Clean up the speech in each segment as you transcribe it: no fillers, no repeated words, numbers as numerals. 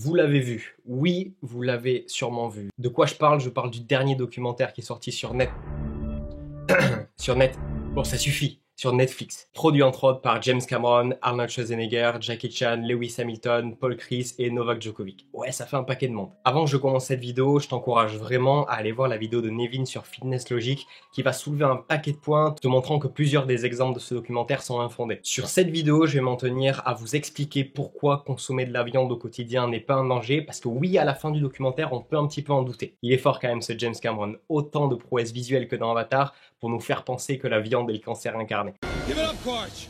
Vous l'avez vu, oui, vous l'avez sûrement vu. De quoi je parle? Je parle du dernier documentaire qui est sorti sur Bon, ça suffit. Sur Netflix. Produit entre autres par James Cameron, Arnold Schwarzenegger, Jackie Chan, Lewis Hamilton, Paul Chris et Novak Djokovic. Ouais, ça fait un paquet de monde. Avant que je commence cette vidéo, je t'encourage vraiment à aller voir la vidéo de Nevin sur Fitness Logic qui va soulever un paquet de points te montrant que plusieurs des exemples de ce documentaire sont infondés. Sur cette vidéo, je vais m'en tenir à vous expliquer pourquoi consommer de la viande au quotidien n'est pas un danger, parce que oui, à la fin du documentaire, on peut un petit peu en douter. Il est fort quand même ce James Cameron, autant de prouesses visuelles que dans Avatar, pour nous faire penser que la viande est le cancer incarné. Give it up, coach.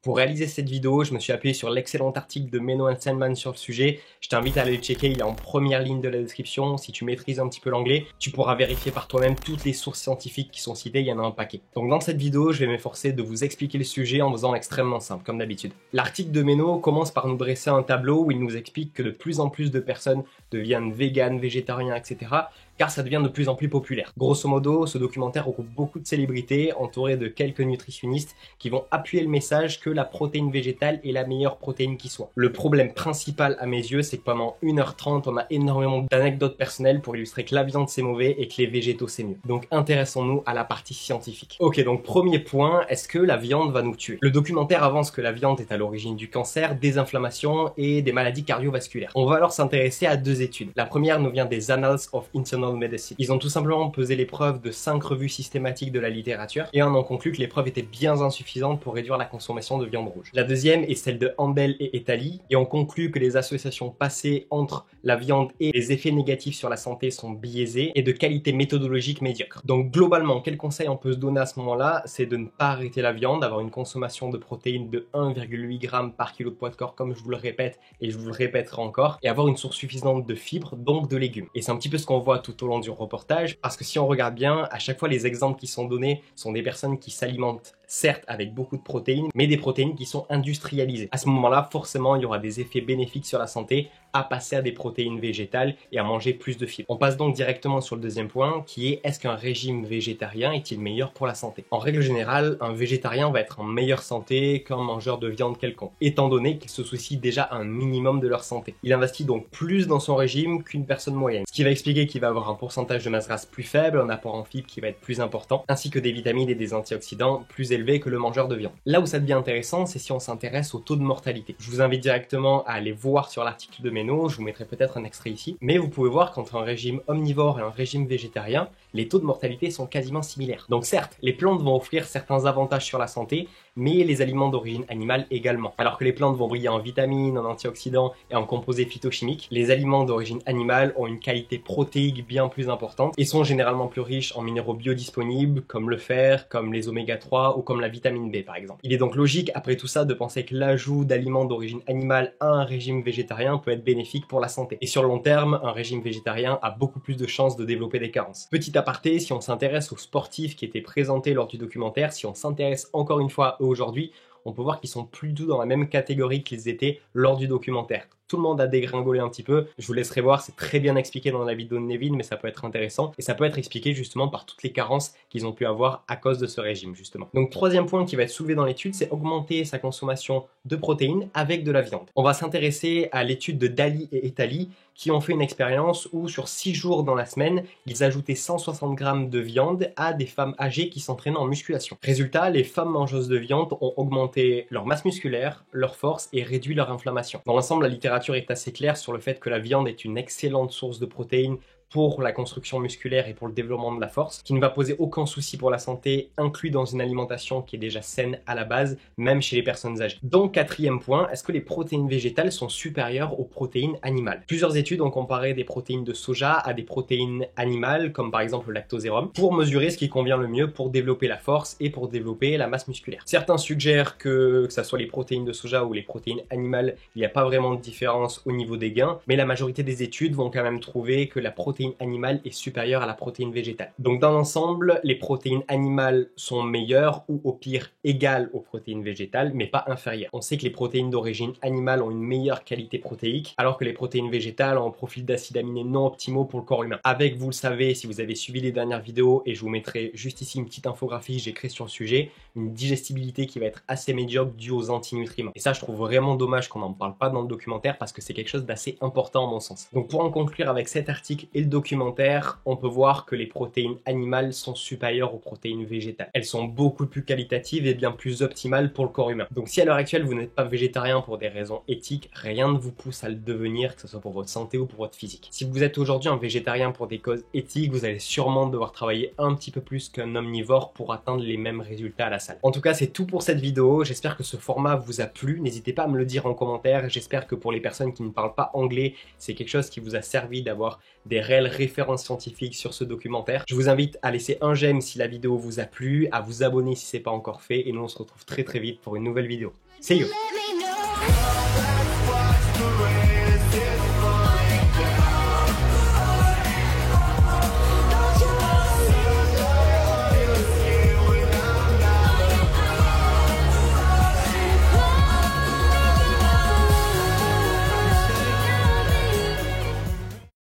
Pour réaliser cette vidéo, je me suis appuyé sur l'excellent article de Menno Hanselman sur le sujet. Je t'invite à aller le checker, il est en première ligne de la description. Si tu maîtrises un petit peu l'anglais, tu pourras vérifier par toi-même toutes les sources scientifiques qui sont citées, il y en a un paquet. Donc dans cette vidéo, je vais m'efforcer de vous expliquer le sujet en faisant extrêmement simple, comme d'habitude. L'article de Menno commence par nous dresser un tableau où il nous explique que de plus en plus de personnes deviennent véganes, végétariens, etc. car ça devient de plus en plus populaire. Grosso modo, ce documentaire regroupe beaucoup de célébrités entourées de quelques nutritionnistes qui vont appuyer le message que la protéine végétale est la meilleure protéine qui soit. Le problème principal à mes yeux, c'est que pendant 1h30, on a énormément d'anecdotes personnelles pour illustrer que la viande c'est mauvais et que les végétaux c'est mieux. Donc intéressons-nous à la partie scientifique. Ok, donc premier point, est-ce que la viande va nous tuer? Le documentaire avance que la viande est à l'origine du cancer, des inflammations et des maladies cardiovasculaires. On va alors s'intéresser à deux études. La première nous vient des Annals of Internal Medicine. Ils ont tout simplement pesé les preuves de 5 revues systématiques de la littérature et on en conclut que les preuves étaient bien insuffisantes pour réduire la consommation de viande rouge. La deuxième est celle de Handel et Etali et on conclut que les associations passées entre la viande et les effets négatifs sur la santé sont biaisées et de qualité méthodologique médiocre. Donc globalement, quel conseil on peut se donner à ce moment-là? C'est de ne pas arrêter la viande, d'avoir une consommation de protéines de 1,8 g par kilo de poids de corps, comme je vous le répète et je vous le répéterai encore, et avoir une source suffisante de fibres, donc de légumes. Et c'est un petit peu ce qu'on voit tout au long du reportage, parce que si on regarde bien, à chaque fois les exemples qui sont donnés sont des personnes qui s'alimentent certes avec beaucoup de protéines, mais des protéines qui sont industrialisées. À ce moment-là, forcément, il y aura des effets bénéfiques sur la santé à passer à des protéines végétales et à manger plus de fibres. On passe donc directement sur le deuxième point, qui est: est-ce qu'un régime végétarien est-il meilleur pour la santé? En règle générale, un végétarien va être en meilleure santé qu'un mangeur de viande quelconque, étant donné qu'il se soucie déjà un minimum de leur santé. Il investit donc plus dans son régime qu'une personne moyenne, ce qui va expliquer qu'il va avoir un pourcentage de masse grasse plus faible, un apport en fibres qui va être plus important, ainsi que des vitamines et des antioxydants plus élevés que le mangeur de viande. Là où ça devient intéressant, c'est si on s'intéresse au taux de mortalité. Je vous invite directement à aller voir sur l'article de Menno, je vous mettrai peut-être un extrait ici, mais vous pouvez voir qu'entre un régime omnivore et un régime végétarien, les taux de mortalité sont quasiment similaires. Donc certes, les plantes vont offrir certains avantages sur la santé, mais les aliments d'origine animale également. Alors que les plantes vont briller en vitamines, en antioxydants et en composés phytochimiques, les aliments d'origine animale ont une qualité protéique bien plus importante et sont généralement plus riches en minéraux biodisponibles comme le fer, comme les oméga 3 ou comme la vitamine B par exemple. Il est donc logique après tout ça de penser que l'ajout d'aliments d'origine animale à un régime végétarien peut être bénéfique pour la santé. Et sur le long terme, un régime végétarien a beaucoup plus de chances de développer des carences. Petit aparté, si on s'intéresse aux sportifs qui étaient présentés lors du documentaire, si on s'intéresse encore une fois à eux aujourd'hui, on peut voir qu'ils sont plus du tout dans la même catégorie qu'ils étaient lors du documentaire. Tout le monde a dégringolé un petit peu, je vous laisserai voir, c'est très bien expliqué dans la vidéo de Nevin, mais ça peut être intéressant, et ça peut être expliqué justement par toutes les carences qu'ils ont pu avoir à cause de ce régime justement. Donc troisième point qui va être soulevé dans l'étude, c'est augmenter sa consommation de protéines avec de la viande. On va s'intéresser à l'étude de Dali et Etali, qui ont fait une expérience où sur 6 jours dans la semaine, ils ajoutaient 160 g de viande à des femmes âgées qui s'entraînaient en musculation. Résultat, les femmes mangeuses de viande ont augmenté leur masse musculaire, leur force et réduit leur inflammation. Dans l'ensemble, la littérature est assez claire sur le fait que la viande est une excellente source de protéines pour la construction musculaire et pour le développement de la force, qui ne va poser aucun souci pour la santé, inclus dans une alimentation qui est déjà saine à la base, même chez les personnes âgées. Donc quatrième point, est-ce que les protéines végétales sont supérieures aux protéines animales? Plusieurs études ont comparé des protéines de soja à des protéines animales, comme par exemple le lactosérum, pour mesurer ce qui convient le mieux pour développer la force et pour développer la masse musculaire. Certains suggèrent que ça soit les protéines de soja ou les protéines animales, il n'y a pas vraiment de différence au niveau des gains, mais la majorité des études vont quand même trouver que la protéine protéine animale est supérieure à la protéine végétale. Donc dans l'ensemble, les protéines animales sont meilleures ou au pire égales aux protéines végétales, mais pas inférieures. On sait que les protéines d'origine animale ont une meilleure qualité protéique, alors que les protéines végétales ont un profil d'acides aminés non optimaux pour le corps humain. Avec, vous le savez, si vous avez suivi les dernières vidéos, et je vous mettrai juste ici une petite infographie que j'ai créée sur le sujet, une digestibilité qui va être assez médiocre due aux antinutriments. Et ça, je trouve vraiment dommage qu'on n'en parle pas dans le documentaire parce que c'est quelque chose d'assez important à mon sens. Donc pour en conclure avec cet article et le documentaire, on peut voir que les protéines animales sont supérieures aux protéines végétales. Elles sont beaucoup plus qualitatives et bien plus optimales pour le corps humain. Donc si à l'heure actuelle vous n'êtes pas végétarien pour des raisons éthiques, rien ne vous pousse à le devenir, que ce soit pour votre santé ou pour votre physique. Si vous êtes aujourd'hui un végétarien pour des causes éthiques, vous allez sûrement devoir travailler un petit peu plus qu'un omnivore pour atteindre les mêmes résultats à la salle. En tout cas, c'est tout pour cette vidéo. J'espère que ce format vous a plu. N'hésitez pas à me le dire en commentaire. J'espère que pour les personnes qui ne parlent pas anglais, c'est quelque chose qui vous a servi d'avoir des réelles références scientifiques sur ce documentaire. Je vous invite à laisser un j'aime si la vidéo vous a plu, à vous abonner si ce n'est pas encore fait, et nous on se retrouve très vite pour une nouvelle vidéo. See you!